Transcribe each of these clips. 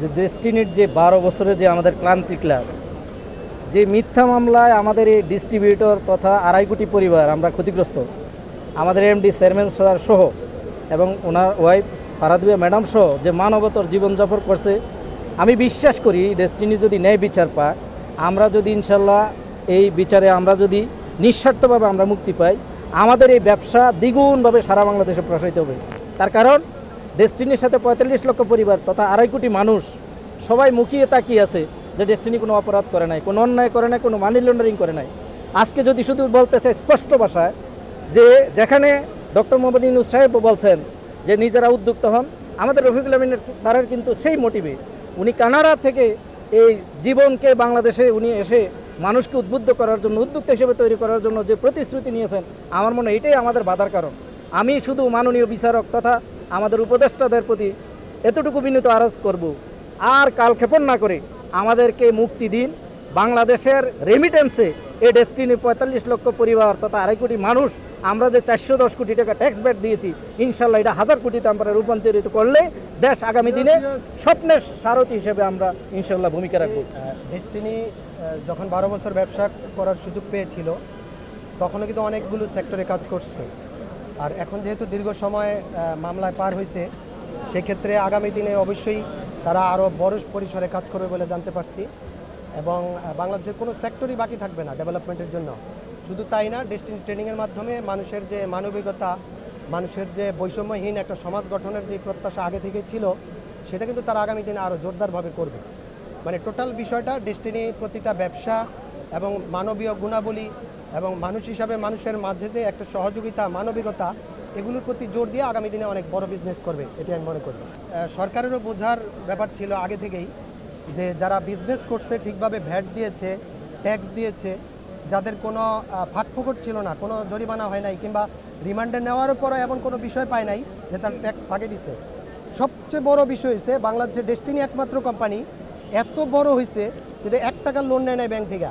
যে ডেস্টিনির যে 12 বছরের যে আমাদের ক্লান্তি ক্লাব, যে মিথ্যা মামলায় আমাদের এই ডিস্ট্রিবিউটর তথা 2.5 কোটি পরিবার আমরা ক্ষতিগ্রস্ত, আমাদের এমডি চেয়ারম্যান স্যার সহ এবং ওনার ওয়াইফ ফারাদুয়া ম্যাডাম সহ যে মানবতর জীবনযাপন করছে, আমি বিশ্বাস করি ডেস্টিনি যদি ন্যায় বিচার পায়, আমরা যদি ইনশাল্লাহ এই বিচারে আমরা যদি নিঃস্বার্থভাবে আমরা মুক্তি পাই, আমাদের এই ব্যবসা দ্বিগুণভাবে সারা বাংলাদেশে প্রসারিত হবে। তার কারণ ডেস্টিনির সাথে 45 লক্ষ পরিবার তথা 2.5 কোটি মানুষ সবাই মুখিয়ে তাকিয়ে আছে যে ডেস্টিনি কোনো অপরাধ করে নাই, কোনো অন্যায় করে নাই, কোনো মানি লন্ডারিং করে নাই। আজকে যদি শুধু বলতে চাই স্পষ্ট ভাষায় যে যেখানে ডক্টর মোহাম্মদ ইউনূস সাহেব বলছেন যে নিজেরা উদ্যোক্তা হন, আমাদের রফিকুল আমিন স্যারের কিন্তু সেই মোটিভে উনি কানাডা থেকে এই জীবনকে বাংলাদেশে উনি এসে মানুষকে উদ্বুদ্ধ করার জন্য, উদ্যোক্তা হিসেবে তৈরি করার জন্য যে প্রতিশ্রুতি নিয়েছেন, আমার মনে হয় এটাই আমাদের বাধার কারণ। আমি শুধু মাননীয় বিচারক তথা আমাদের উপদেষ্টাদের প্রতি এতটুকু বিনীত আরজ করব, আর কালক্ষেপণ না করে আমাদেরকে মুক্তি দিন। বাংলাদেশের রেমিটেন্সে এই ডেস্টিনি 45 লক্ষ পরিবার তথা 2.5 কোটি মানুষ, আমরা যে 410 কোটি টাকা ট্যাক্স ব্যাট দিয়েছি, ইনশাল্লাহ এটা 1000 কোটিতে আমরা রূপান্তরিত করলে দেশ আগামী দিনে স্বপ্নের সারথি হিসেবে আমরা ইনশাল্লাহ ভূমিকা রাখব। ডেস্টিনি যখন 12 বছর ব্যবসা করার সুযোগ পেয়েছিল, তখনও কিন্তু অনেকগুলো সেক্টরে কাজ করছে। আর এখন যেহেতু দীর্ঘ সময় মামলায় পার হয়েছে, সেক্ষেত্রে আগামী দিনে অবশ্যই তারা আরও বড় পরিসরে কাজ করবে বলে জানতে পারছি। এবং বাংলাদেশের কোনো সেক্টরই বাকি থাকবে না ডেভেলপমেন্টের জন্য। শুধু তাই না, ডেস্টিনি ট্রেনিংয়ের মাধ্যমে মানুষের যে মানবিকতা, মানুষের যে বৈষম্যহীন একটা সমাজ গঠনের যে প্রত্যাশা আগে থেকে ছিল, সেটা কিন্তু তারা আগামী দিনে আরও জোরদারভাবে করবে। মানে টোটাল বিষয়টা ডেস্টিনি প্রতিটা ব্যবসা এবং মানবীয় গুণাবলী এবং মানুষ হিসাবে মানুষের মাঝে যে একটা সহযোগিতা, মানবিকতা, এগুলোর প্রতি জোর দিয়ে আগামী দিনে অনেক বড় বিজনেস করবে, এটি আমি মনে করি। সরকারেরও বোঝার ব্যাপার ছিল আগে থেকেই যে যারা বিজনেস করছে, ঠিকভাবে ভ্যাট দিয়েছে, ট্যাক্স দিয়েছে, যাদের কোনো ফাঁকফোকর ছিল না, কোনো জরিমানা হয় নাই, কিংবা রিমান্ডে নেওয়ার পরও এমন কোনো বিষয় পায় নাই যে তার ট্যাক্স ফাঁকে দিছে। সবচেয়ে বড় বিষয় হয়েছে বাংলাদেশের ডেস্টিনি একমাত্র কোম্পানি এত বড় হয়েছে যদি 1 টাকার লোন নেয় নাই ব্যাংক থেকে,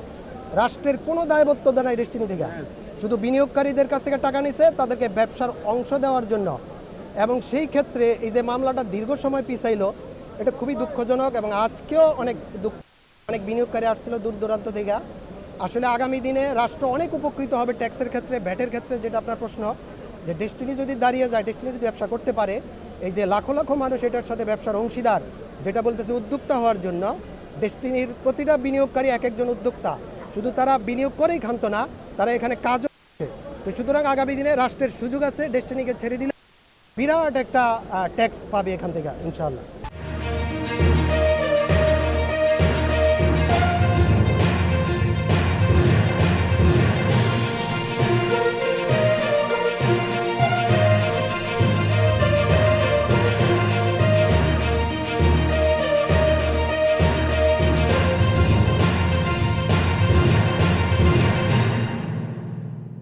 রাষ্ট্রের কোনো দায়বদ্ধতা নাই ডেস্টিনি থেকে, শুধু বিনিয়োগকারীদের কাছ থেকে টাকা নিছে তাদেরকে ব্যবসার অংশ দেওয়ার জন্য। এবং সেই ক্ষেত্রে এই যে মামলাটা দীর্ঘ সময় পিছাইলো, এটা খুবই দুঃখজনক। এবং আজকেও অনেক বিনিয়োগকারী আসছিল দূর দূরান্ত থেকে। আসলে আগামী দিনে রাষ্ট্র অনেক উপকৃত হবে ট্যাক্সের ক্ষেত্রে, ভ্যাটের ক্ষেত্রে। যেটা আপনার প্রশ্ন, যে ডেস্টিনি যদি দাঁড়িয়ে যায়, ডেস্টিনি যদি ব্যবসা করতে পারে, এই যে লাখো লাখো মানুষ এটার সাথে ব্যবসার অংশীদার, যেটা বলতেছে উদ্যোক্তা হওয়ার জন্য, ডেস্টিনির প্রতিটা বিনিয়োগকারী এক একজন উদ্যোক্তা। শুধু তারা বিনিয়োগ করেই ক্ষান্ত না, তারা এখানে কাজও করছে। তো সুতরাং আগামী দিনে রাষ্ট্রের সুযোগ আছে, ডেস্টিনিকে ছেড়ে দিলে বিরাট একটা ট্যাক্স পাবে এখান থেকে ইনশাআল্লাহ।